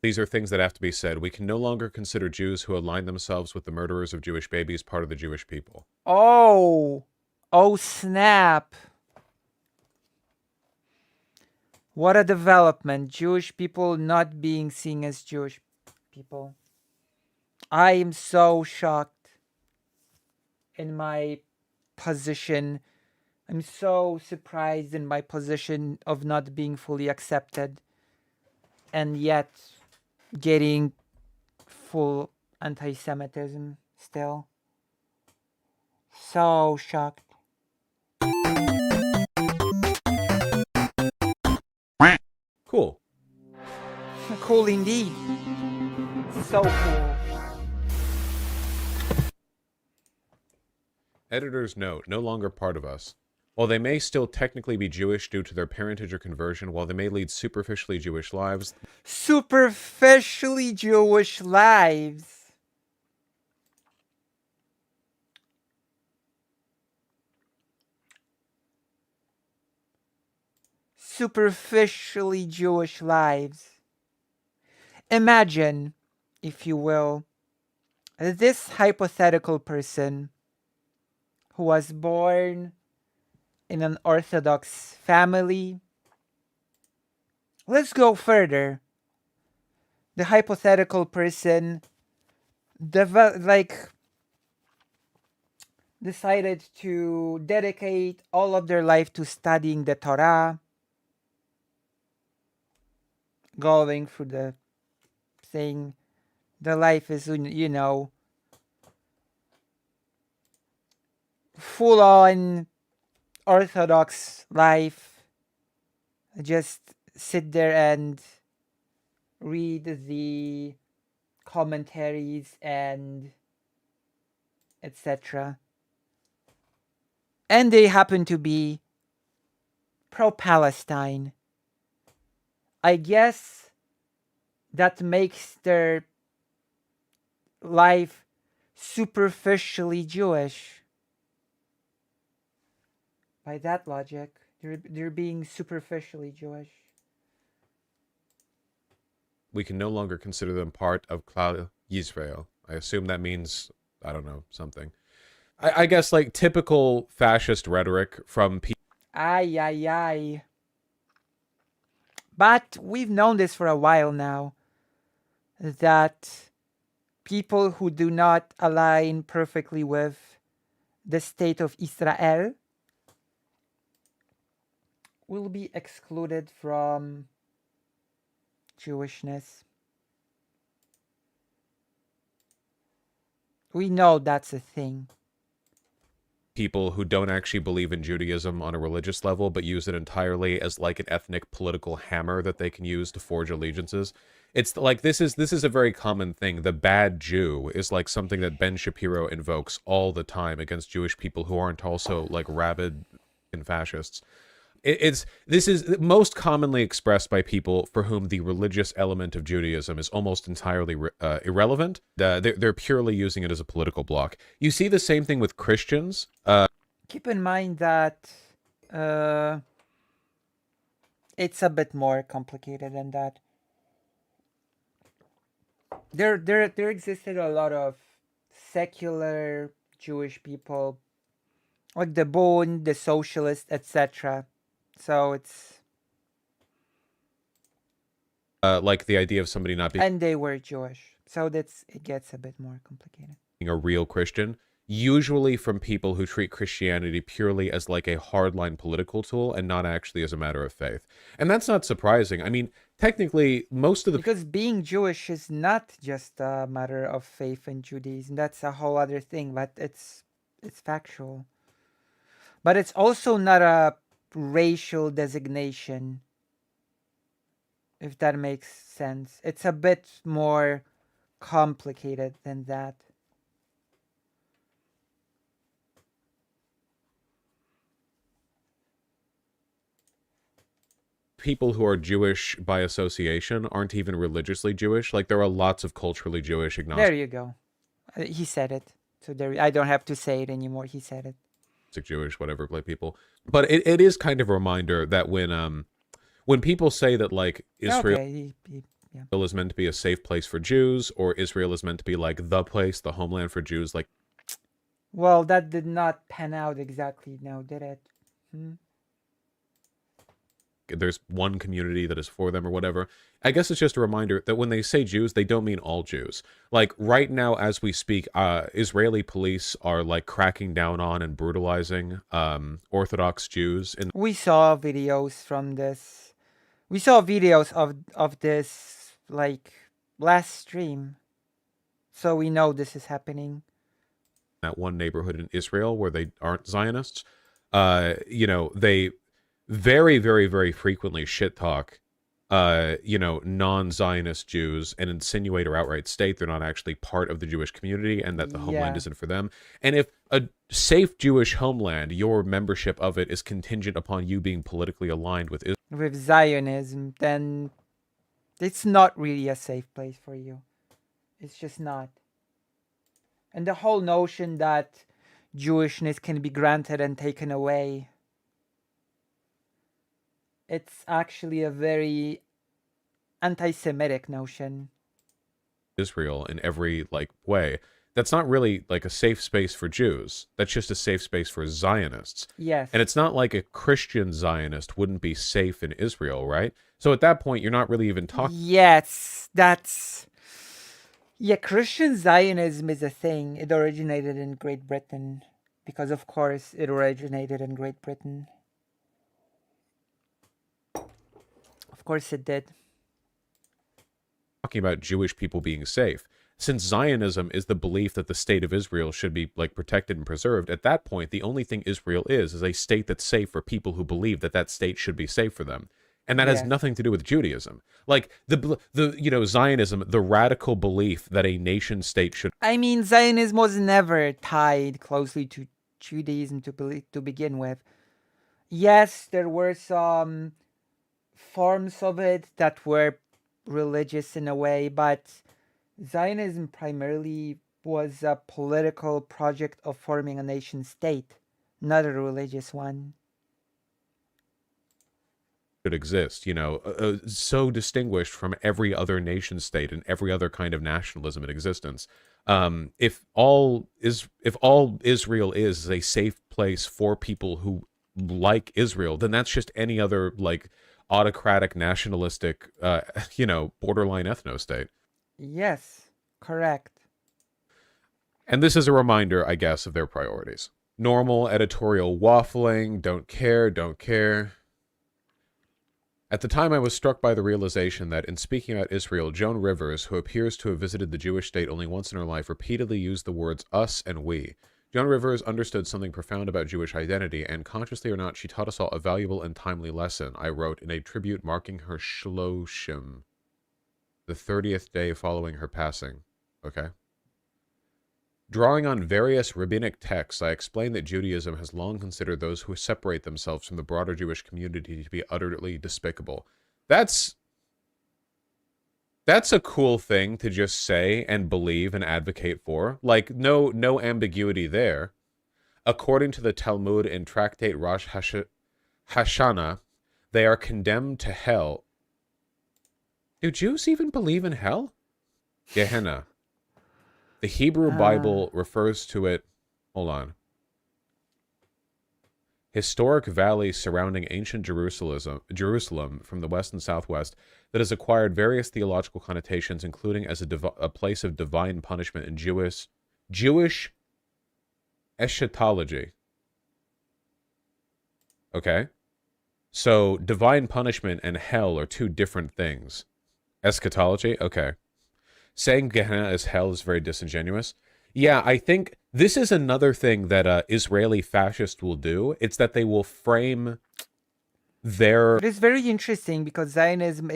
These are things that have to be said. We can no longer consider Jews who align themselves with the murderers of Jewish babies part of the Jewish people. Oh, oh snap. What a development. Jewish people not being seen as Jewish people. I am so shocked in my position. I'm so surprised in my position of not being fully accepted and yet getting full anti-Semitism still. So shocked. Cool. Cool indeed. So cool. Editor's note, no longer part of us. While they may still technically be Jewish due to their parentage or conversion, while they may lead superficially Jewish lives, Superficially Jewish lives. Superficially Jewish lives. Imagine, if you will, this hypothetical person who was born in an Orthodox family. Let's go further. The hypothetical person decided to dedicate all of their life to studying the Torah, going through the thing. The life is, full on Orthodox life. Just sit there and read the commentaries and etc. And they happen to be pro-Palestine. I guess that makes their life superficially Jewish. By that logic, they're being superficially Jewish. we can no longer consider them part of Klal Yisrael. I assume that means, I don't know, something. I guess like typical fascist rhetoric from people. Ay, ay, ay. But we've known this for a while now, that people who do not align perfectly with the state of Israel will be excluded from Jewishness. We know that's a thing. People who don't actually believe in Judaism on a religious level, but use it entirely as like an ethnic political hammer that they can use to forge allegiances. It's like this is a very common thing. The bad Jew is like something that Ben Shapiro invokes all the time against Jewish people who aren't also like rabid and fascists. This is most commonly expressed by people for whom the religious element of Judaism is almost entirely irrelevant. They're purely using it as a political block. You see the same thing with Christians. Keep in mind that it's a bit more complicated than that. There existed a lot of secular Jewish people, like the Bone, the Socialist, etc. So it's Like the idea of somebody not being and they were Jewish, so it gets a bit more complicated. a real Christian, usually from people who treat Christianity purely as like a hardline political tool and not actually as a matter of faith. And that's not surprising. I mean, technically, most of the Because being Jewish is not just a matter of faith in Judaism. That's a whole other thing, but it's factual. But it's also not a racial designation, if that makes sense. It's a bit more complicated than that. people who are Jewish by association aren't even religiously Jewish. Like there are lots of culturally Jewish agnostic There you go. He said it. So there, I don't have to say it anymore. He said it. Jewish, whatever, like people. But it is kind of a reminder that when people say that like Israel Okay, Yeah. Israel is meant to be a safe place for Jews, or Israel is meant to be like the place, the homeland for Jews. Like, Well, that did not pan out exactly, now did it? Hmm? there's one community that is for them or whatever. I guess it's just a reminder that when they say Jews, they don't mean all Jews. Like right now, as we speak, Israeli police are like cracking down on and brutalizing Orthodox Jews. And We saw videos from this. We saw videos of this like last stream, so we know this is happening. that one neighborhood in Israel where they aren't Zionists, they very, very, very frequently shit talk, non-Zionist Jews and insinuate or outright state they're not actually part of the Jewish community and that the homeland Yeah. isn't for them. And if a safe Jewish homeland, your membership of it is contingent upon you being politically aligned with Israel, With Zionism, then it's not really a safe place for you. It's just not. And the whole notion that Jewishness can be granted and taken away, it's actually a very anti-Semitic notion. in every like way. That's not really like a safe space for Jews. That's just a safe space for Zionists. Yes. And it's not like a Christian Zionist wouldn't be safe in Israel, right? So at that point, you're not really even talking. Yes, that's... Yeah, Christian Zionism is a thing. It originated in Great Britain. Because, of course, it originated in Great Britain. Of course it did. Talking about Jewish people being safe. Since Zionism is the belief that the state of Israel should be like protected and preserved, at that point, the only thing Israel is a state that's safe for people who believe that that state should be safe for them. And that has Yes. nothing to do with Judaism. Like the Zionism, the radical belief that a nation state should. I mean, Zionism was never tied closely to Judaism to begin with. Yes, there were some forms of it that were religious in a way, but Zionism primarily was a political project of forming a nation state, not a religious one. Should exist, so distinguished from every other nation state and every other kind of nationalism in existence. If all Israel is a safe place for people who like Israel, then that's just any other like autocratic, nationalistic, borderline ethno state. Yes, correct. And this is a reminder, I guess, of their priorities. Normal editorial waffling, don't care. At the time, I was struck by the realization that, in speaking about Israel, Joan Rivers, who appears to have visited the Jewish state only once in her life, repeatedly used the words us and we. Joan Rivers understood something profound about Jewish identity, and consciously or not, she taught us all a valuable and timely lesson, I wrote in a tribute marking her Shloshim, the 30th day following her passing. Okay? Drawing on various rabbinic texts, I explained that Judaism has long considered those who separate themselves from the broader Jewish community to be utterly despicable. That's a cool thing to just say and believe and advocate for. Like, no ambiguity there. According to the Talmud in Tractate Rosh Hashanah, they are condemned to hell. Do Jews even believe in hell? Gehenna. The Hebrew Bible refers to it, hold on, historic valley surrounding ancient Jerusalem from the west and southwest that has acquired various theological connotations, including as a place of divine punishment in Jewish eschatology. Okay? So divine punishment and hell are two different things. Eschatology? Okay. Saying Gehenna is hell is very disingenuous. Yeah, I think this is another thing that Israeli fascists will do. It's that they will frame their... It is very interesting because Zionism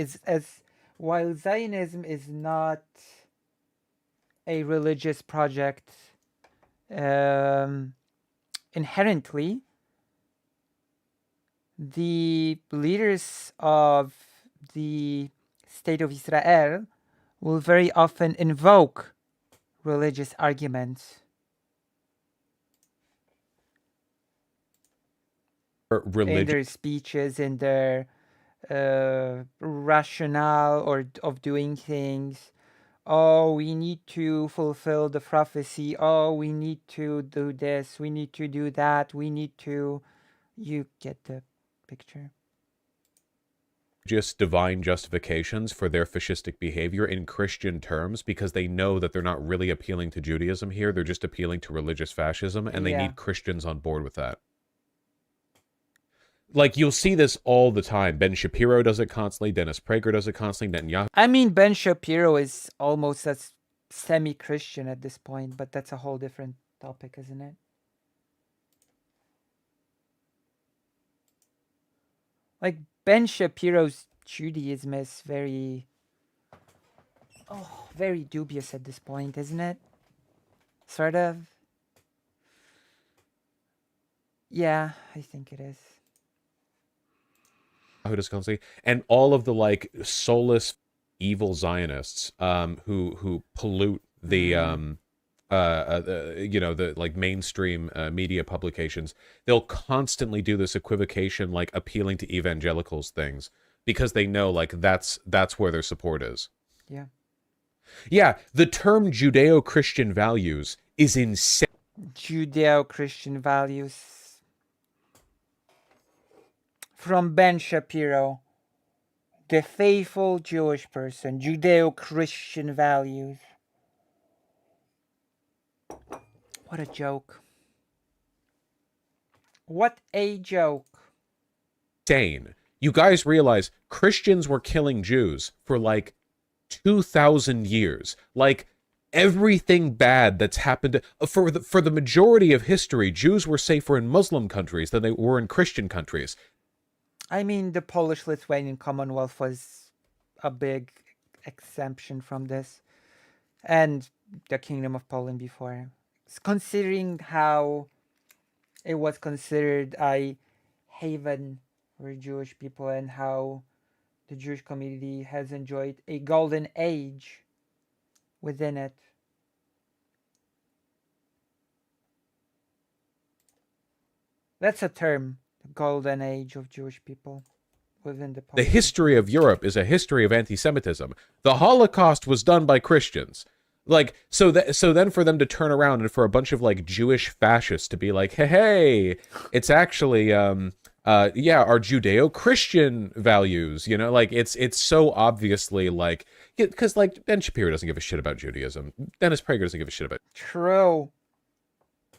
while Zionism is not a religious project inherently, the leaders of the State of Israel will very often invoke religious arguments. In their speeches, in their rationale or of doing things. Oh, we need to fulfill the prophecy. Oh, we need to do this. We need to do that. We need to. You get the picture. Just divine justifications for their fascistic behavior in Christian terms because they know that they're not really appealing to Judaism here. They're just appealing to religious fascism, and they Yeah. need Christians on board with that. Like, you'll see this all the time. Ben Shapiro does it constantly. Dennis Prager does it constantly. Netanyahu. I mean, Ben Shapiro is almost as semi-Christian at this point, but that's a whole different topic, isn't it? Like Ben Shapiro's Judaism is very dubious at this point, isn't it? Sort of. Yeah, I think it is. Who does constantly, and all of the like soulless evil Zionists who pollute the the like mainstream media publications. They'll constantly do this equivocation, like appealing to evangelicals things, because they know like that's where their support is. Yeah. Yeah, the term Judeo-Christian values is insane. Judeo-Christian values from Ben Shapiro, the faithful Jewish person, Judeo-Christian values. What a joke. What a joke. Insane. You guys realize Christians were killing Jews for like 2,000 years. Like, everything bad that's happened for the majority of history, Jews were safer in Muslim countries than they were in Christian countries. I mean, the Polish-Lithuanian Commonwealth was a big exemption from this, and the Kingdom of Poland before. Considering how it was considered a haven for Jewish people and how the Jewish community has enjoyed a golden age within it. That's a term, the golden age of Jewish people within the The history of Europe is a history of anti-Semitism. The Holocaust was done by Christians. Like, so then for them to turn around and for a bunch of like Jewish fascists to be like, hey, it's actually our Judeo-Christian values, you know, like it's so obviously like, because like Ben Shapiro doesn't give a shit about Judaism. Dennis Prager doesn't give a shit about. True.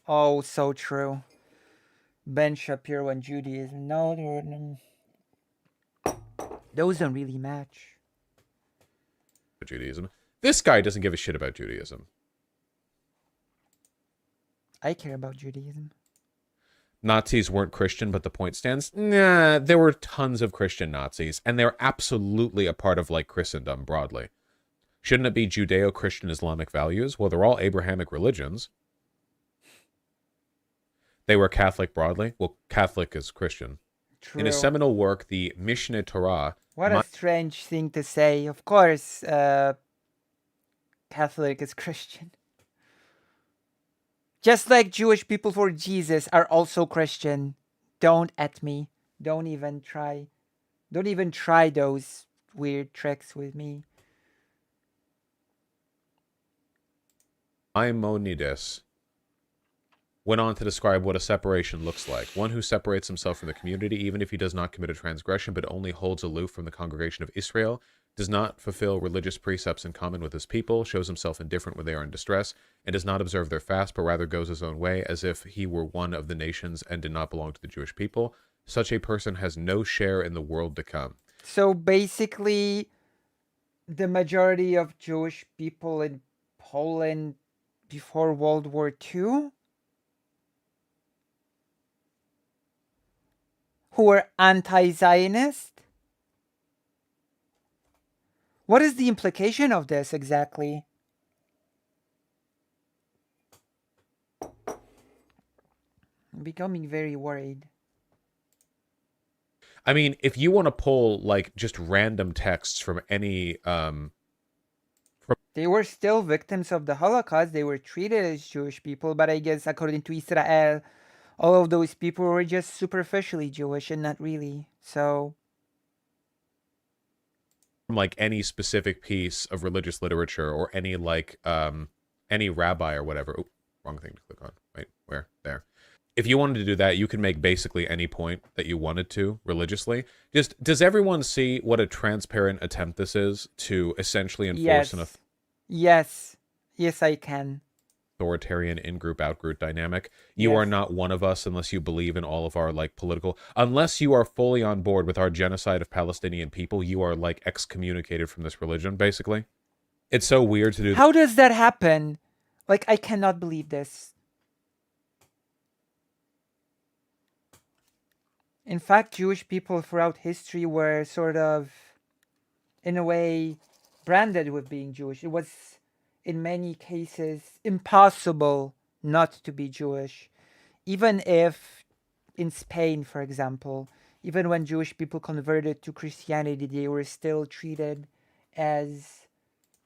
Oh, so true. Ben Shapiro and Judaism. No, those don't really match. Judaism. This guy doesn't give a shit about Judaism. I care about Judaism. Nazis weren't Christian, but the point stands. Nah, there were tons of Christian Nazis, and they're absolutely a part of like Christendom broadly. Shouldn't it be Judeo-Christian Islamic values? Well, they're all Abrahamic religions. They were Catholic broadly. Well, Catholic is Christian. True. In his seminal work, the Mishneh Torah. What a strange thing to say. Of course, Catholic is Christian. Just like Jewish people for Jesus are also Christian. Don't at me. Don't even try. Don't even try those weird tricks with me. Maimonides went on to describe what a separation looks like. One who separates himself from the community, even if he does not commit a transgression, but only holds aloof from the congregation of Israel, does not fulfill religious precepts in common with his people, shows himself indifferent when they are in distress, and does not observe their fast, but rather goes his own way, as if he were one of the nations and did not belong to the Jewish people. Such a person has no share in the world to come. So basically, the majority of Jewish people in Poland before World War II who were anti-Zionist? What is the implication of this exactly? I'm becoming very worried. I mean, if you want to pull like just random texts from any they were still victims of the Holocaust. They were treated as Jewish people, but I guess according to Israel, all of those people were just superficially Jewish and not really. So from like any specific piece of religious literature or any like any rabbi or whatever. Oop, wrong thing to click on. Wait, where? There. If you wanted to do that, you can make basically any point that you wanted to religiously. Just does everyone see what a transparent attempt this is to essentially enforce an Yes. Yes. Yes, I can. authoritarian in-group out-group dynamic? You are Yes. not one of us unless you believe in all of our like political, unless you are fully on board with our genocide of Palestinian people, you are like excommunicated from this religion basically. It's so weird to do. How does that happen? Like, I cannot believe this. In fact, Jewish people throughout history were sort of, in a way, branded with being Jewish. It was, in many cases, impossible not to be Jewish. Even if, in Spain, for example, even when Jewish people converted to Christianity, they were still treated as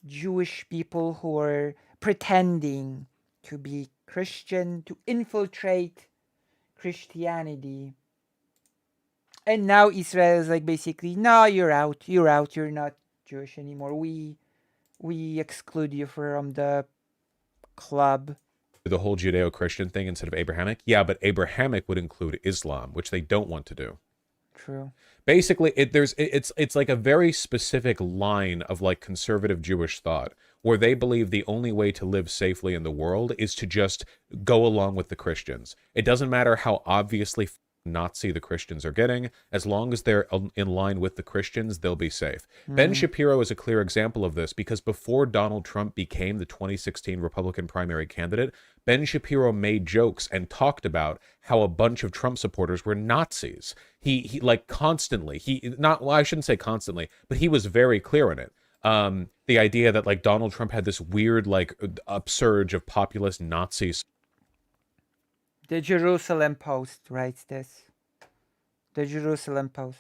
Jewish people who were pretending to be Christian, to infiltrate Christianity. And now Israel is like basically, no, you're out, you're not Jewish anymore. We exclude you from the club. The whole Judeo-Christian thing instead of Abrahamic. Yeah, but Abrahamic would include Islam, which they don't want to do. True. Basically, it's like a very specific line of like conservative Jewish thought where they believe the only way to live safely in the world is to just go along with the Christians. It doesn't matter how obviously Nazi the Christians are getting, as long as they're in line with the Christians, they'll be safe. Ben Shapiro is a clear example of this because before Donald Trump became the 2016 Republican primary candidate, Ben Shapiro made jokes and talked about how a bunch of Trump supporters were Nazis. He like constantly, well, I shouldn't say constantly, but he was very clear in it. The idea that like Donald Trump had this weird like upsurge of populist Nazis. The Jerusalem Post writes this. The Jerusalem Post.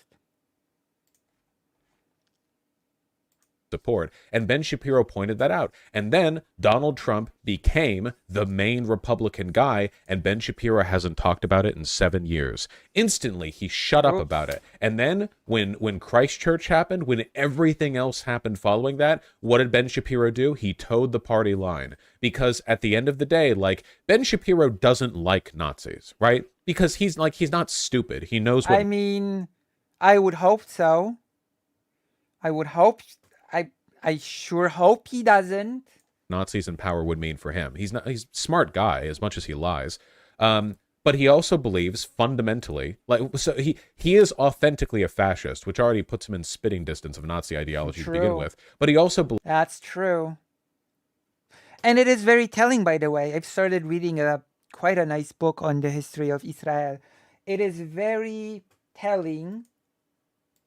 Support. And Ben Shapiro pointed that out. And then Donald Trump became the main Republican guy, and Ben Shapiro hasn't talked about it in 7 years. Instantly, he shut up about it. And then when Christchurch happened, when everything else happened following that, what did Ben Shapiro do? He towed the party line. Because at the end of the day, like, Ben Shapiro doesn't like Nazis, right? Because he's not stupid. He knows what... I mean, I would hope so. I would hope... I sure hope he doesn't. Nazis in power would mean for him. He's a smart guy as much as he lies. But he also believes fundamentally, like, so he is authentically a fascist, which already puts him in spitting distance of Nazi ideology to begin with. But he also believes... That's true. And it is very telling, by the way. I've started reading quite a nice book on the history of Israel. It is very telling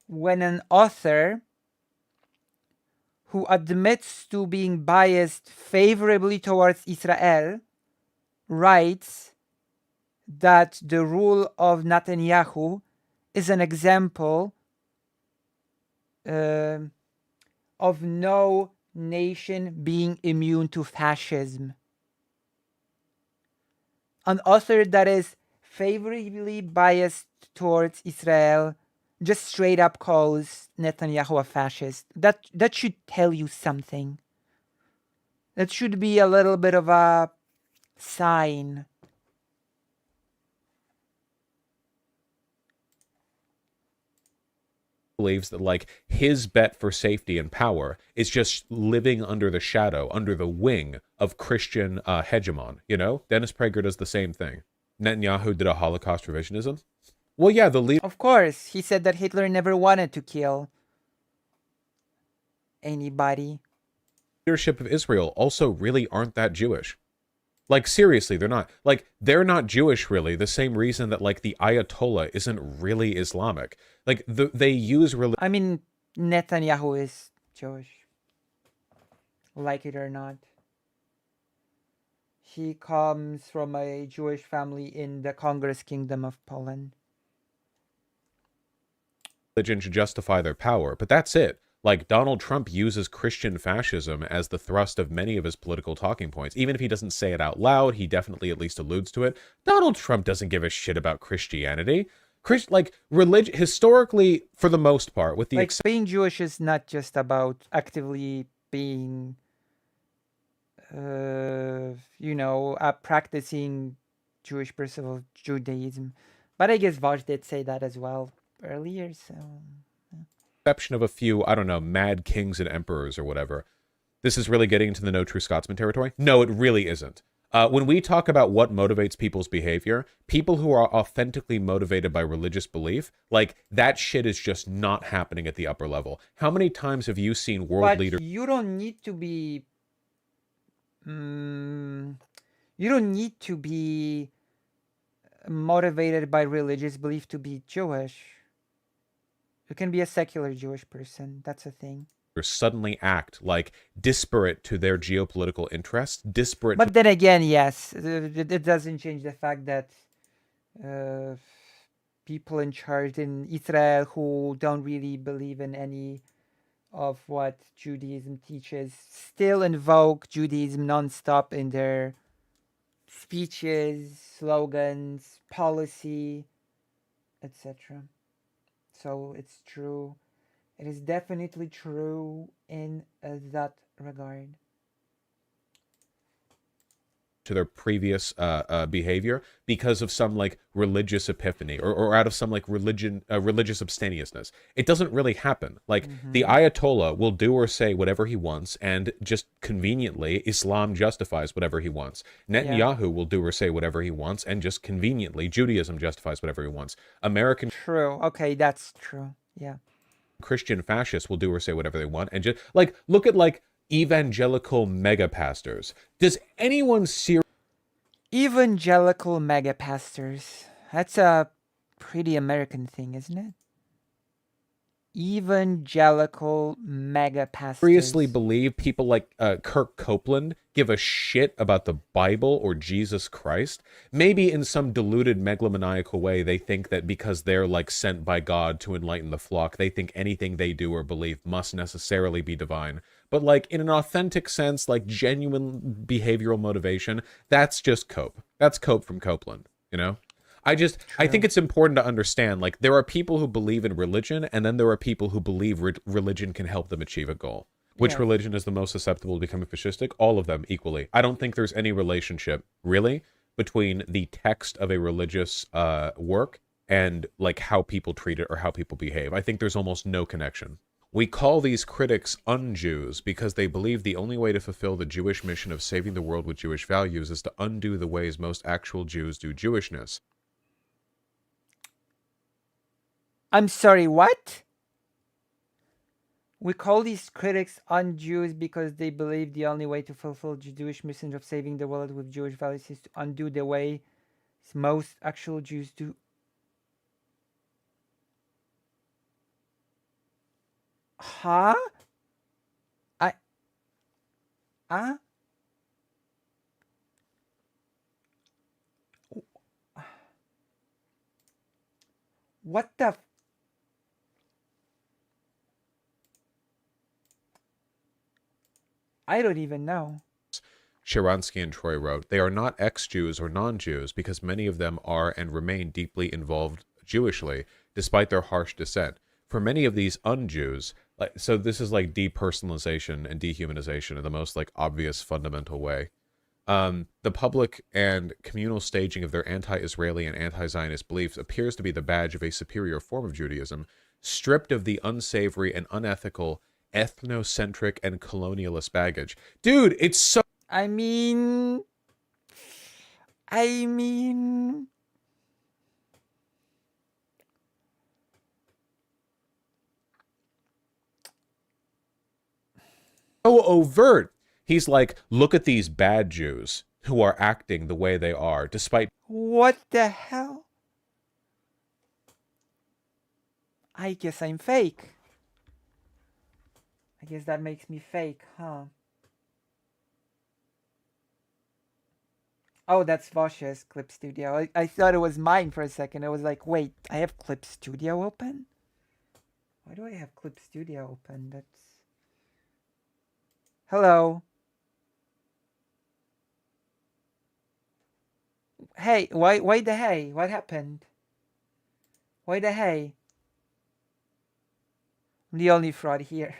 when an author who admits to being biased favorably towards Israel writes that the rule of Netanyahu is an example of no nation being immune to fascism. An author that is favorably biased towards Israel just straight up calls Netanyahu a fascist. That should tell you something. That should be a little bit of a sign. Believes that like his bet for safety and power is just living under the shadow, under the wing of Christian hegemon. You know, Dennis Prager does the same thing. Netanyahu did a Holocaust revisionism. Well, yeah, the leader... Of course, he said that Hitler never wanted to kill anybody. Leadership of Israel also really aren't that Jewish. Like, seriously, they're not. Like, they're not Jewish, really. The same reason that, like, the Ayatollah isn't really Islamic. Like, they use religion... I mean, Netanyahu is Jewish. Like it or not. He comes from a Jewish family in the Congress Kingdom of Poland. Religion to justify their power, but that's it. Like, Donald Trump uses Christian fascism as the thrust of many of his political talking points. Even if he doesn't say it out loud, he definitely at least alludes to it. Donald Trump doesn't give a shit about Christianity. Like religion historically, for the most part, with the Like being Jewish is not just about actively being, practicing Jewish principle of Judaism. But I guess Vaj did say that as well earlier. So exception of a few, I don't know, mad kings and emperors or whatever, this is really getting into the no true Scotsman territory. No, it really isn't. When we talk about what motivates people's behavior, people who are authentically motivated by religious belief, like that shit is just not happening at the upper level. How many times have you seen world but leaders? you don't need to be. Mm, you don't need to be motivated by religious belief to be Jewish. You can be a secular Jewish person. That's a thing. Suddenly act like disparate to their geopolitical interests, disparate to But then again, yes, it doesn't change the fact that uh, people in charge in Israel who don't really believe in any of what Judaism teaches still invoke Judaism nonstop in their speeches, slogans, policy, etc. So it's true. It is definitely true in that regard. to their previous behavior because of some like religious epiphany or out of some like religious abstemiousness. It doesn't really happen. Like the Ayatollah will do or say whatever he wants, and just conveniently Islam justifies whatever he wants. Netanyahu will do or say whatever he wants, and just conveniently Judaism justifies whatever he wants. American True. Okay, that's true. Yeah. Christian fascists will do or say whatever they want, and just like look at like evangelical mega pastors. Does anyone seriously Evangelical mega pastors. That's a pretty American thing, isn't it? Evangelical mega pastors. believe people like Kirk Copeland give a shit about the Bible or Jesus Christ? Maybe in some deluded megalomaniacal way, they think that because they're like sent by God to enlighten the flock, they think anything they do or believe must necessarily be divine. But like in an authentic sense, like genuine behavioral motivation, that's just Cope. That's Cope from Copeland, you know? I think it's important to understand, like, there are people who believe in religion, and then there are people who believe religion can help them achieve a goal. Which religion is the most susceptible to becoming fascistic? All of them equally. I don't think there's any relationship, really, between the text of a religious work and, like, how people treat it or how people behave. I think there's almost no connection. We call these critics un-Jews because they believe the only way to fulfill the Jewish mission of saving the world with Jewish values is to undo the ways most actual Jews do Jewishness. I'm sorry, what? We call these critics un-Jews because they believe the only way to fulfill the Jewish mission of saving the world with Jewish values is to undo the way most actual Jews do. Huh? I... Huh? What the... I don't even know. Sharansky and Troy wrote, they are not ex-Jews or non-Jews because many of them are and remain deeply involved Jewishly, despite their harsh dissent. For many of these un-Jews, like, so this is like depersonalization and dehumanization in the most like obvious fundamental way. The public and communal staging of their anti-Israeli and anti-Zionist beliefs appears to be the badge of a superior form of Judaism, stripped of the unsavory and unethical ethnocentric and colonialist baggage. Dude, it's so... I mean... so overt. He's like, look at these bad Jews who are acting the way they are, despite... What the hell? I guess I'm fake. I guess that makes me fake, huh? Oh, that's Vosh's Clip Studio. I thought it was mine for a second. I was like, wait, I have Clip Studio open? Why do I have Clip Studio open? That's... Hello. Hey, why the hey? What happened? Why the hey? I'm the only fraud here.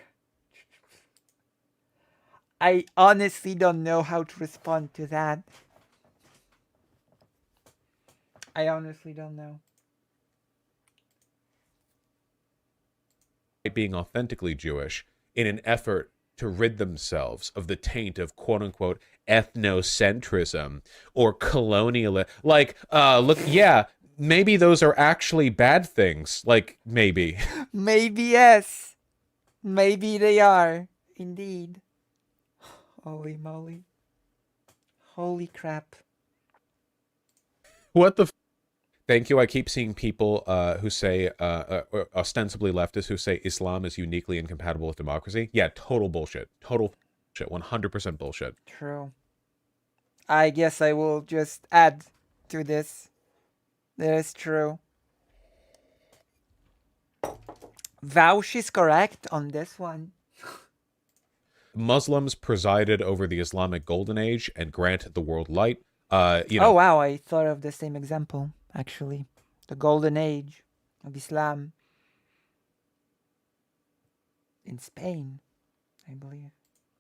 I honestly don't know how to respond to that. I honestly don't know. Being authentically Jewish in an effort to rid themselves of the taint of quote unquote ethnocentrism or colonial. Like, look, yeah, maybe those are actually bad things. Like, maybe. Maybe yes. Maybe they are. Indeed. Holy moly. Holy crap. What the Thank you. I keep seeing people who say, ostensibly leftists, who say Islam is uniquely incompatible with democracy. Yeah, total bullshit. Total shit. 100% bullshit. True. I guess I will just add to this. That is true. Vouch is correct on this one. Muslims presided over the Islamic Golden Age and granted the world light. Oh wow, I thought of the same example, actually. The golden age of Islam in Spain, I believe.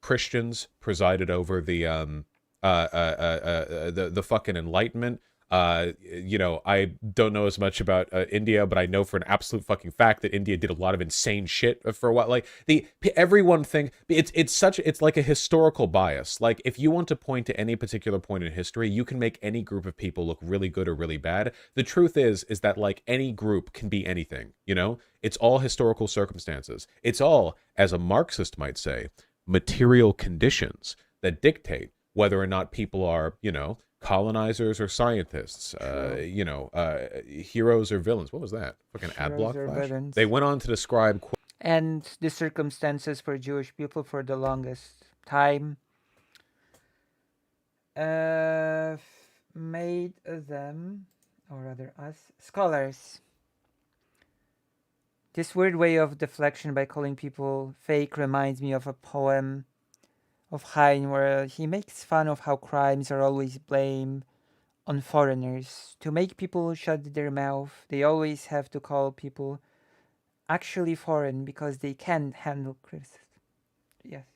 Christians presided over the fucking Enlightenment. I don't know as much about India, but I know for an absolute fucking fact that India did a lot of insane shit for a while. Like everyone think it's like a historical bias. Like if you want to point to any particular point in history, you can make any group of people look really good or really bad. The truth is that like any group can be anything. It's all historical circumstances. It's all, as a Marxist might say, material conditions that dictate whether or not people are, colonizers or scientists, heroes or villains. What was that? Fucking ad Heroes block or flash? villains. They went on to describe. And the circumstances for Jewish people for the longest time made them, or rather us, scholars. This weird way of deflection by calling people fake reminds me of a poem of Heine where he makes fun of how crimes are always blamed on foreigners. To make people shut their mouth, they always have to call people actually foreign because they can't handle criticism. Yes.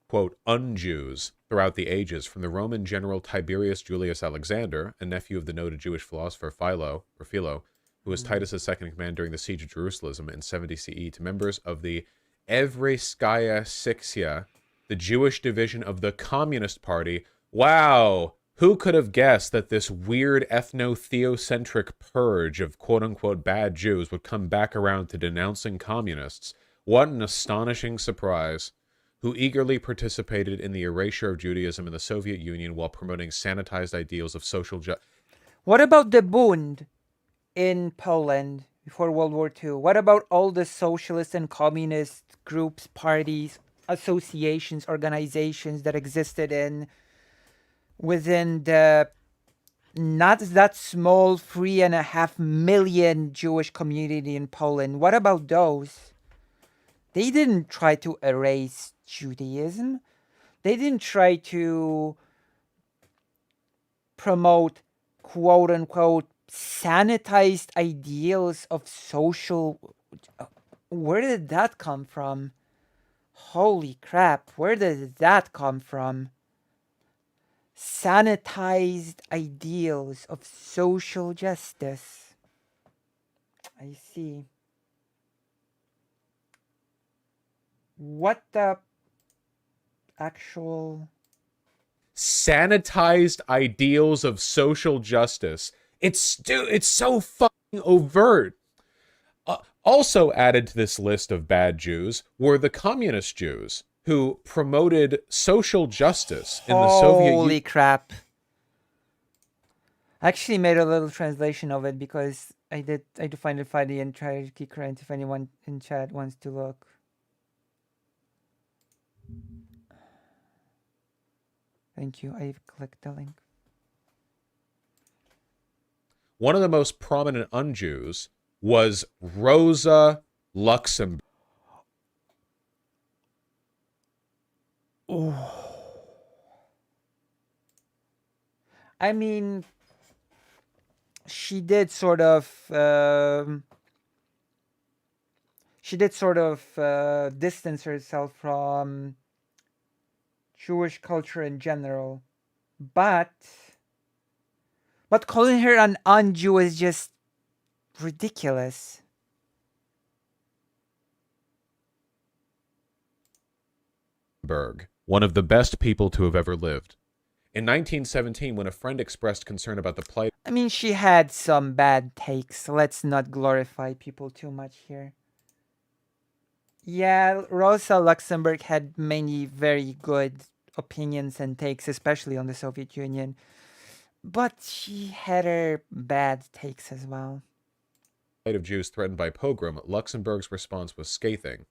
Quote, un-Jews throughout the ages, from the Roman general Tiberius Julius Alexander, a nephew of the noted Jewish philosopher Philo, who was Titus's second in command during the siege of Jerusalem in 70 CE, to members of the Evreiskaya Sixia, the Jewish division of the Communist Party. Wow! Who could have guessed that this weird ethno-theocentric purge of quote-unquote bad Jews would come back around to denouncing communists? What an astonishing surprise. Who eagerly participated in the erasure of Judaism in the Soviet Union while promoting sanitized ideals of social justice. What about the Bund in Poland before World War II? What about all the socialist and communist groups, parties, associations, organizations that existed within the not that small 3.5 million Jewish community in Poland? What about those? They didn't try to erase Judaism. They didn't try to promote quote unquote sanitized ideals of social. Where did that come from? Holy crap, where did that come from? Sanitized ideals of social justice. I see. What the actual Sanitized ideals of social justice. It's so fucking overt. Also added to this list of bad Jews were the communist Jews who promoted social justice in the Soviet Union. Holy crap. I actually made a little translation of it because I did find it funny and try to keep current if anyone in chat wants to look. Thank you. I clicked the link. One of the most prominent un-Jews was Rosa Luxemburg. I mean, she did sort of distance herself from Jewish culture in general, but calling her an un-Jew is just ridiculous. Berg, one of the best people to have ever lived. In 1917, when a friend expressed concern about the plight I mean, she had some bad takes. Let's not glorify people too much here. Yeah, Rosa Luxemburg had many very good opinions and takes, especially on the Soviet Union. But she had her bad takes as well. of Jews threatened by pogrom, Luxemburg's response was scathing.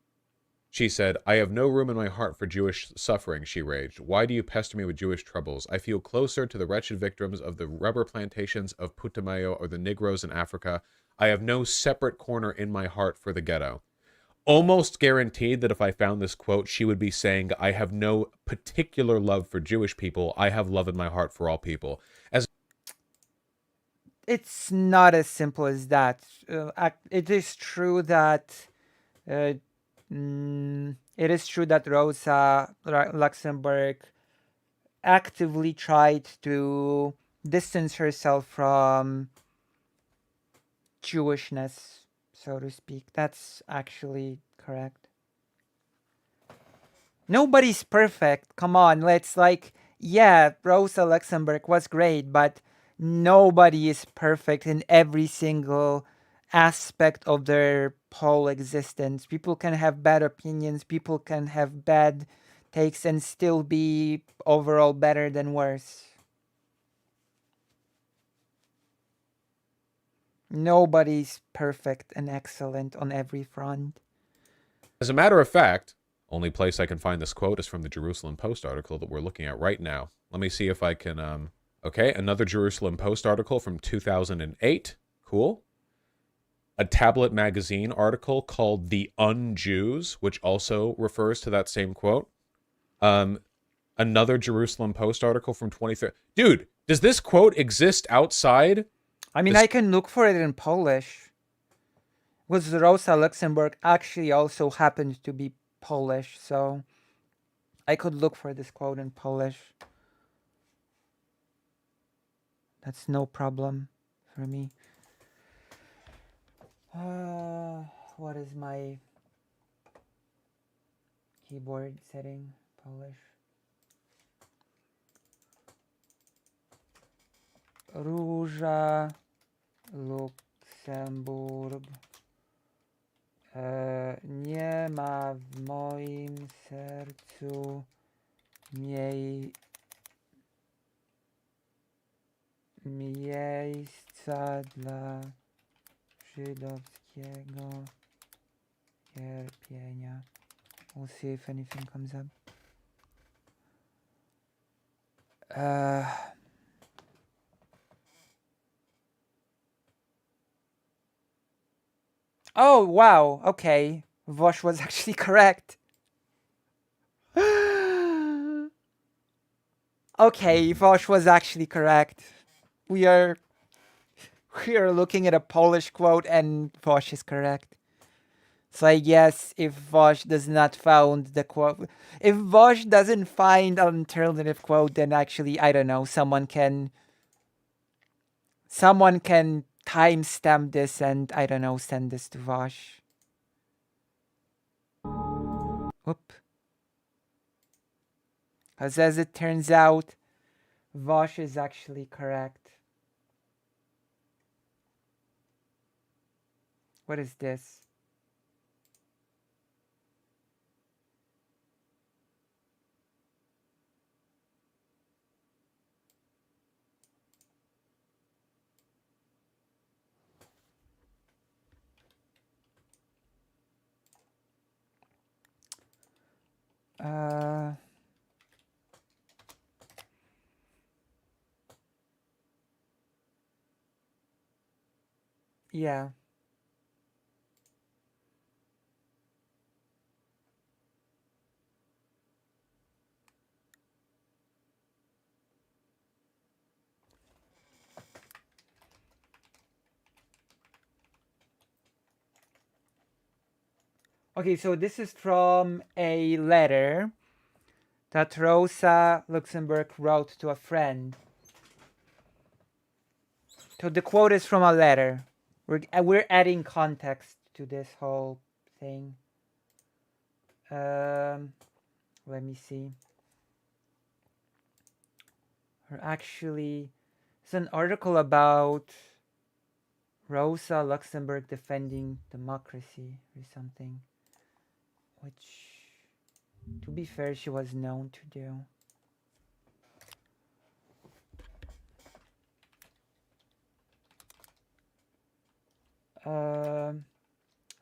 She said, I have no room in my heart for Jewish suffering, she raged. Why do you pester me with Jewish troubles? I feel closer to the wretched victims of the rubber plantations of Putumayo or the Negroes in Africa. I have no separate corner in my heart for the ghetto. Almost guaranteed that if I found this quote, she would be saying, I have no particular love for Jewish people. I have love in my heart for all people. As It's not as simple as that. It is true that uh, it is true that Rosa Luxemburg actively tried to distance herself from Jewishness, so to speak. That's actually correct. Nobody's perfect. Come on, let's yeah, Rosa Luxemburg was great, but nobody is perfect in every single aspect of their whole existence. People can have bad opinions, people can have bad takes and still be overall better than worse. Nobody's perfect and excellent on every front. a matter of fact, only place I can find this quote is from the Jerusalem Post article that we're looking at right now. Let me see if I can, okay, another Jerusalem Post article from 2008. Cool. A Tablet magazine article called The Un-Jews, which also refers to that same quote. Another Jerusalem Post article from 2013. Dude, does this quote exist outside? I mean, I can look for it in Polish. Because Rosa Luxemburg actually also happened to be Polish, so I could look for this quote in Polish. That's no problem for me. What is my keyboard setting? Polish. Róża Luksemburg nie ma w moim sercu miejsca dla żydowskiego cierpienia. We'll see if anything comes up. Oh, wow. Okay. Vosh was actually correct. Okay, Vosh was actually correct. We are looking at a Polish quote and Vosh is correct. So I guess if Vosh does not find the quote, if Vosh doesn't find an alternative quote, then actually I don't know, someone can timestamp this and I don't know, send this to Vosh. Whoop. Because as it turns out, Vosh is actually correct. What is this? Yeah. Okay, so this is from a letter that Rosa Luxemburg wrote to a friend. So the quote is from a letter. We're adding context to this whole thing. Let me see. Or actually, it's an article about Rosa Luxemburg defending democracy or something, which, to be fair, she was known to do. I'm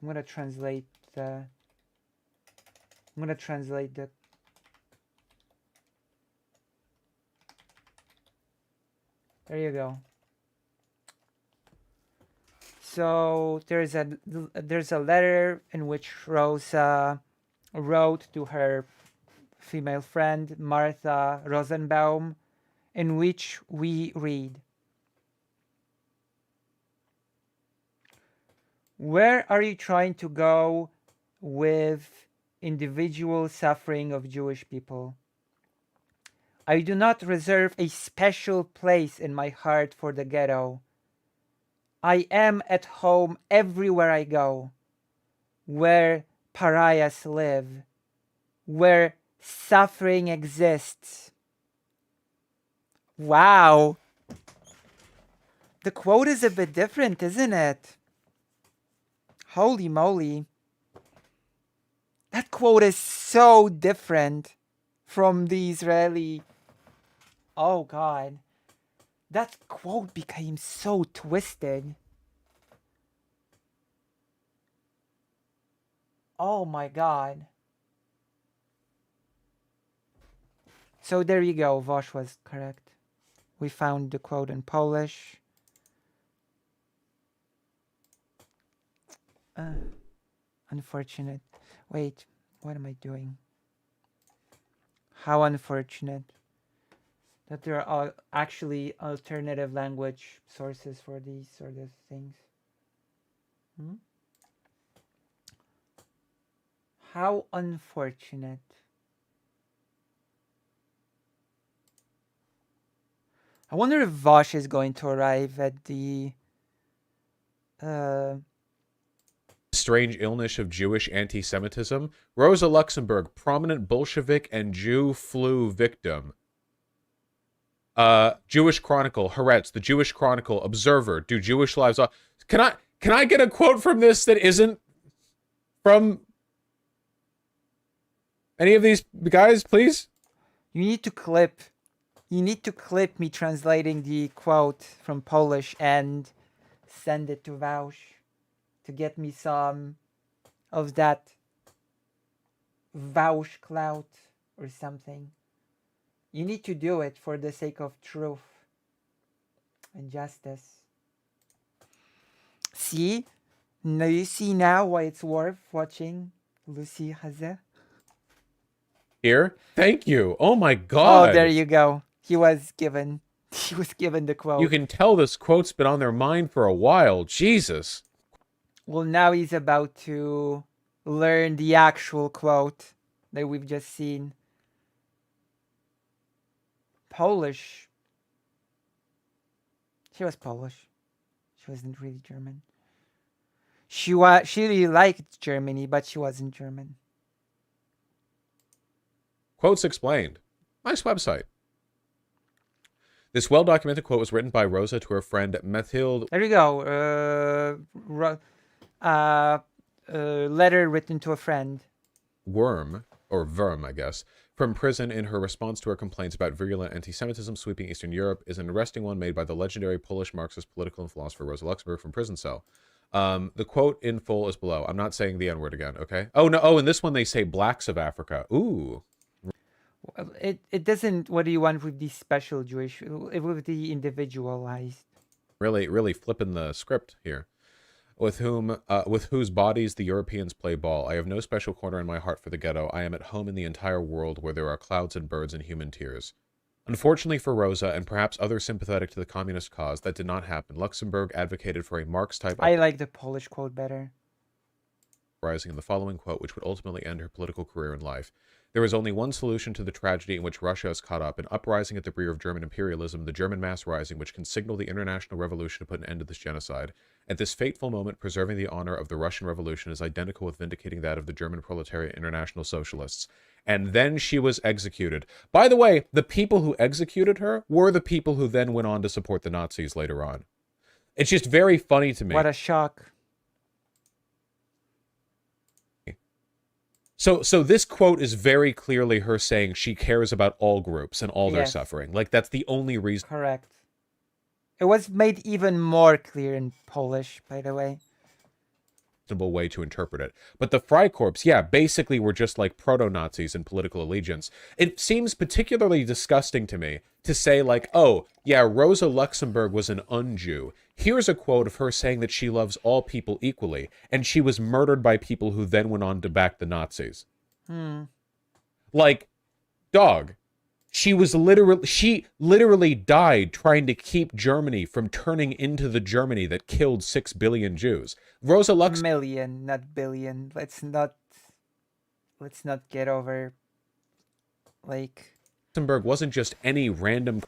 gonna translate the. I'm gonna translate the. There you go. So there's a letter in which Rosa wrote to her female friend Martha Rosenbaum, in which we read, "Where are you trying to go with individual suffering of Jewish people? I do not reserve a special place in my heart for the ghetto. I am at home everywhere I go, where pariahs live, where suffering exists." Wow. The quote is a bit different, isn't it? Holy moly. That quote is so different from the Israeli. Oh God. That quote became so twisted. Oh my God. So there you go. Vosh was correct. We found the quote in Polish. Unfortunate. Wait, what am I doing? How unfortunate that there are actually alternative language sources for these sort of things. How unfortunate. I wonder if Vosh is going to arrive at the Strange illness of Jewish anti-Semitism. Rosa Luxemburg, prominent Bolshevik and Jew flu victim. Jewish Chronicle, Haaretz, the Jewish Chronicle, Observer, Do Jewish Lives... Can I get a quote from this that isn't from any of these guys, please? You need to clip me translating the quote from Polish and send it to Vaush to get me some of that Vaush clout or something. You need to do it for the sake of truth and justice. See? Now you see now why it's worth watching Lucy Haze? Here? Thank you. Oh my God. Oh, there you go. He was given the quote. You can tell this quote's been on their mind for a while. Jesus. Well, now he's about to learn the actual quote that we've just seen. Polish. She was Polish. She wasn't really German. She really liked Germany, but she wasn't German. Quotes explained. Nice website. This well-documented quote was written by Rosa to her friend Mathilde. There you go. Letter written to a friend. Worm, I guess, from prison in her response to her complaints about virulent anti-Semitism sweeping Eastern Europe is an arresting one made by the legendary Polish Marxist political and philosopher Rosa Luxemburg from prison cell. The quote in full is below. I'm not saying the N-word again, okay? Oh, no. Oh, in this one they say blacks of Africa. Ooh. It doesn't. What do you want with the special Jewish? With the individualized. Really flipping the script here. With whose bodies the Europeans play ball. I have no special corner in my heart for the ghetto. I am at home in the entire world where there are clouds and birds and human tears. Unfortunately for Rosa, and perhaps others sympathetic to the communist cause, that did not happen. Luxemburg advocated for a Marx-type... I like the Polish quote better. uprising in the following quote, which would ultimately end her political career and life. There is only one solution to the tragedy in which Russia is caught up, an uprising at the rear of German imperialism, the German mass rising, which can signal the international revolution to put an end to this genocide. At this fateful moment, preserving the honor of the Russian Revolution is identical with vindicating that of the German proletariat international socialists. And then she was executed. By the way, the people who executed her were the people who then went on to support the Nazis later on. It's just very funny to me. What a shock. So this quote is very clearly her saying she cares about all groups and all their Yes. suffering. Like, that's the only reason. Correct. It was made even more clear in Polish, by the way. Way to interpret it. But the Freikorps, yeah, basically were just like proto-Nazis in political allegiance. It seems particularly disgusting to me to say like, oh, yeah, Rosa Luxemburg was an un-Jew. Here's a quote of her saying that she loves all people equally, and she was murdered by people who then went on to back the Nazis. Like, dog. She literally died trying to keep Germany from turning into the Germany that killed 6 billion Jews. Rosa Luxemburg, Million, not billion. Let's not get over, like, wasn't just any random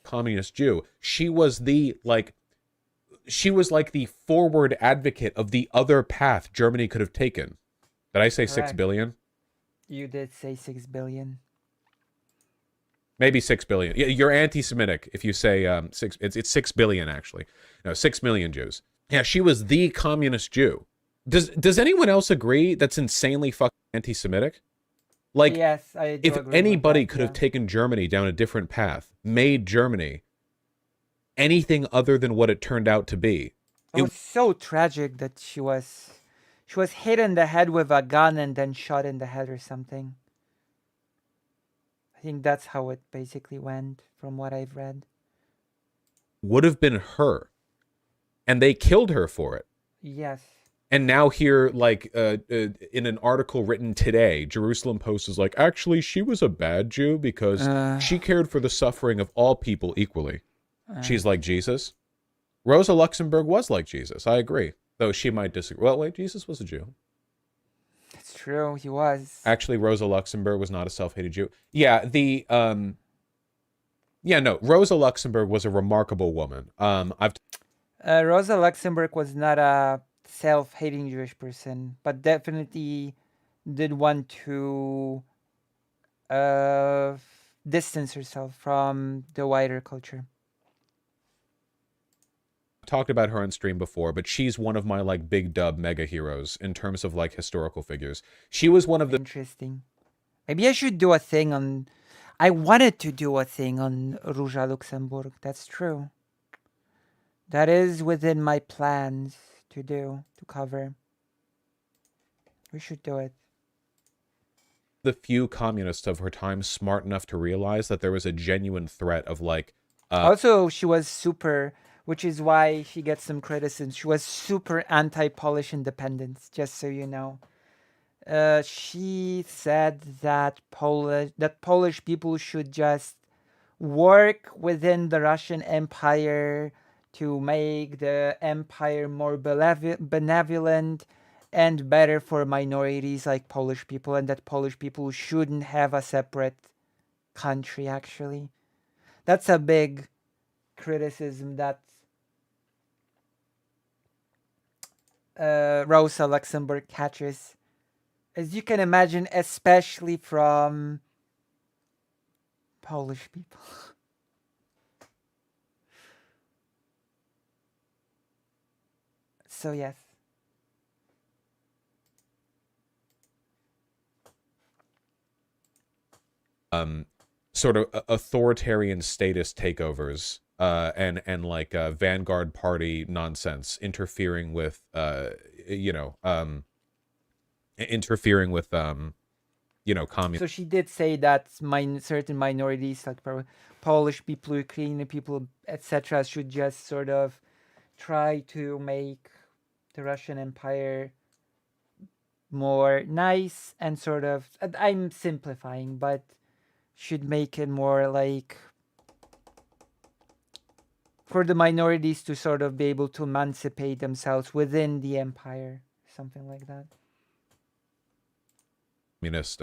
communist Jew. She was like the forward advocate of the other path Germany could have taken. Did I say 6 Correct. billion? You did say 6 billion. Maybe 6 billion. Yeah, you're anti-Semitic if you say it's 6 billion actually. No, 6 million Jews. Yeah, she was the communist Jew. Does anyone else agree that's insanely fucking anti-Semitic? Like, Yes, I do if agree with anybody that, could have yeah. taken Germany down a different path, made Germany anything other than what it turned out to be, It was so tragic that she was hit in the head with a gun and then shot in the head or something. I think that's how it basically went, from what I've read. would have been her. And they killed her for it. Yes. And now here, like, in an article written today, Jerusalem Post is like, actually, she was a bad Jew because she cared for the suffering of all people equally. She's like Jesus. Rosa Luxemburg was like Jesus. I agree. Though she might disagree. Well, wait, Jesus was a Jew. It's true, he was. Actually, Rosa Luxemburg was not a self-hated Jew. Yeah, Rosa Luxemburg was a remarkable woman. Rosa Luxemburg was not a self-hating Jewish person, but definitely did want to distance herself from the wider culture. talked about her on stream before, but she's one of my like big dub mega heroes in terms of like historical figures. She was one of the Interesting. Maybe I should do a thing on. I wanted to do a thing on Rosa Luxemburg. That's true. That is within my plans to cover. We should do it. few communists of her time smart enough to realize that there was a genuine threat of like Also, she was super, which is why she gets some criticism. She was super anti-Polish independence, just so you know. She said that Polish people should just work within the Russian Empire to make the empire more benevolent and better for minorities like Polish people, and that Polish people shouldn't have a separate country, actually. That's a big criticism that Rosa Luxemburg catches. As you can imagine, especially from Polish people. So, yes. sort of authoritarian statist takeovers and like vanguard party nonsense interfering with communism. So she did say that certain minorities, like Polish people, Ukrainian people, etc., should just sort of try to make the Russian Empire more nice and sort of. I'm simplifying, but should make it more like for the minorities to sort of be able to emancipate themselves within the empire. something like that. Communist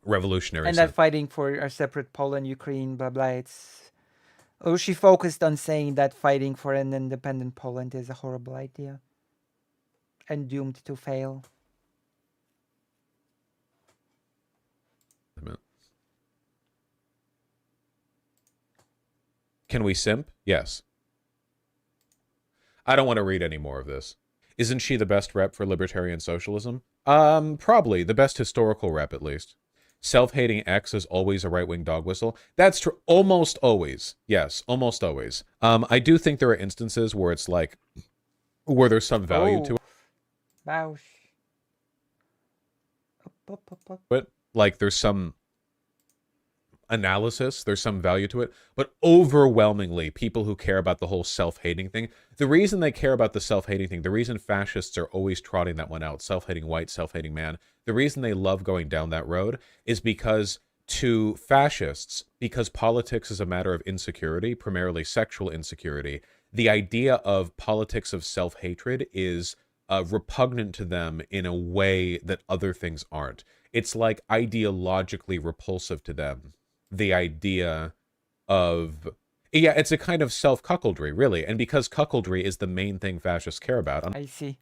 revolutionary. And that fighting for a separate Poland, Ukraine, blah blah. She focused on saying that fighting for an independent Poland is a horrible idea and doomed to fail. Can we simp? Yes. I don't want to read any more of this. Isn't she the best rep for libertarian socialism? Probably. The best historical rep, at least. Self-hating X is always a right-wing dog whistle. That's true. Almost always. Yes, almost always. I do think there are instances where it's like, where there's some value to it. Bausch. But, like, there's some analysis, there's some value to it, but overwhelmingly people who care about the whole self-hating thing, the reason they care about the self-hating thing, the reason fascists are always trotting that one out, self-hating white, self-hating man, the reason they love going down that road is because to fascists, because politics is a matter of insecurity, primarily sexual insecurity, the idea of politics of self-hatred is repugnant to them in a way that other things aren't. It's like ideologically repulsive to them. The idea of, yeah, it's a kind of self-cuckoldry, really. And because cuckoldry is the main thing fascists care about. I see.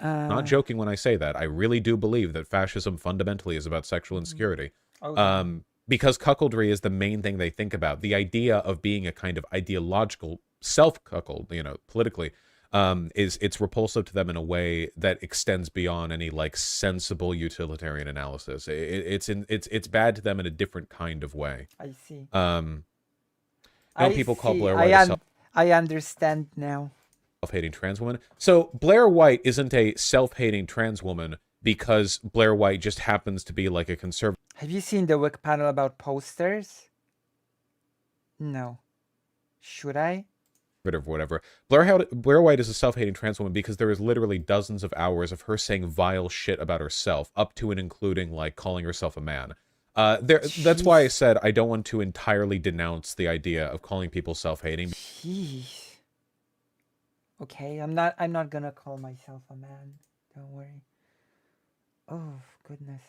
Not joking when I say that. I really do believe that fascism fundamentally is about sexual insecurity. Okay. Because cuckoldry is the main thing they think about. The idea of being a kind of ideological self-cuckold, politically, it's repulsive to them in a way that extends beyond any like sensible utilitarian analysis. It's bad to them in a different kind of way. I see. People call Blair White I understand now. Self-hating trans woman. So Blair White isn't a self-hating trans woman because Blair White just happens to be like a conservative. Have you seen the Wiki panel about posters? No. Should I? Whatever. Blair White is a self-hating trans woman because there is literally dozens of hours of her saying vile shit about herself, up to and including like calling herself a man. That's why I said I don't want to entirely denounce the idea of calling people self-hating. Jeez. Okay, I'm not gonna call myself a man. Don't worry. Oh goodness.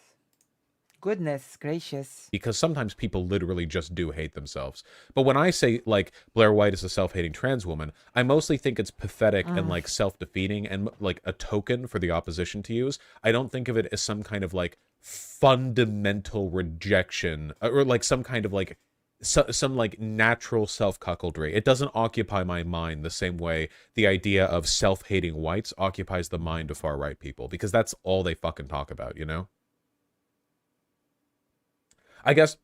Goodness gracious. Because sometimes people literally just do hate themselves. But when I say, like, Blair White is a self-hating trans woman, I mostly think it's pathetic and, like, self-defeating and, like, a token for the opposition to use. I don't think of it as some kind of, like, fundamental rejection or, like, some kind of, like, some like, natural self-cuckoldry. It doesn't occupy my mind the same way the idea of self-hating whites occupies the mind of far-right people. Because that's all they fucking talk about, you know? I guess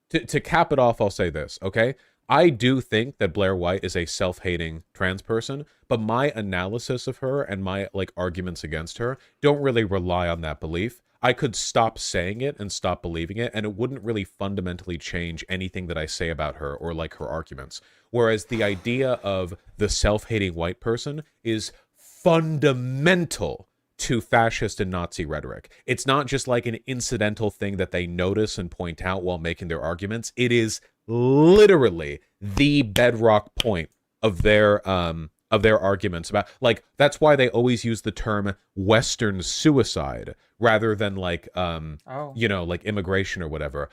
to cap it off, I'll say this, okay? I do think that Blair White is a self-hating trans person, but my analysis of her and my like arguments against her don't really rely on that belief. I could stop saying it and stop believing it, and it wouldn't really fundamentally change anything that I say about her or like her arguments. Whereas the idea of the self-hating white person is fundamental to fascist and Nazi rhetoric. It's not just like an incidental thing that they notice and point out while making their arguments. It is literally the bedrock point of their arguments about, like, that's why they always use the term Western suicide rather than like like immigration or whatever.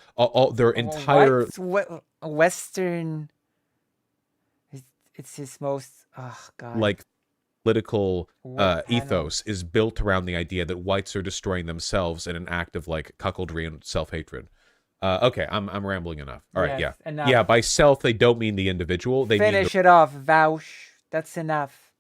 Their entire Western, it's his most god, like political ethos is built around the idea that whites are destroying themselves in an act of like cuckoldry and self-hatred. Okay, I'm rambling enough. All right, yes, yeah. Enough. Yeah, by self they don't mean the individual. They finish mean it off, Vaush. That's enough.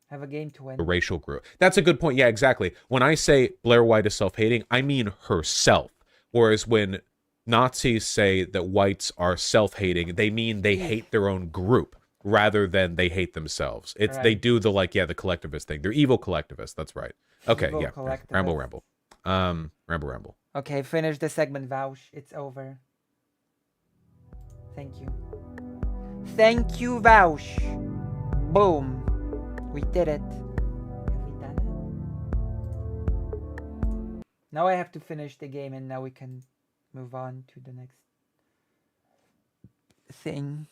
Have a game to win. The racial group. That's a good point. Yeah, exactly. When I say Blair White is self-hating, I mean herself. Whereas when Nazis say that whites are self-hating, they mean they hate their own group rather than they hate themselves. It's right. They do the the collectivist thing. They're evil collectivists. That's right. Okay, evil ramble. Ramble. Okay, finish the segment, Vaush. It's over. Thank you. Thank you, Vaush. Boom. We did it. Have we done it? Now I have to finish the game and now we can move on to the next thing.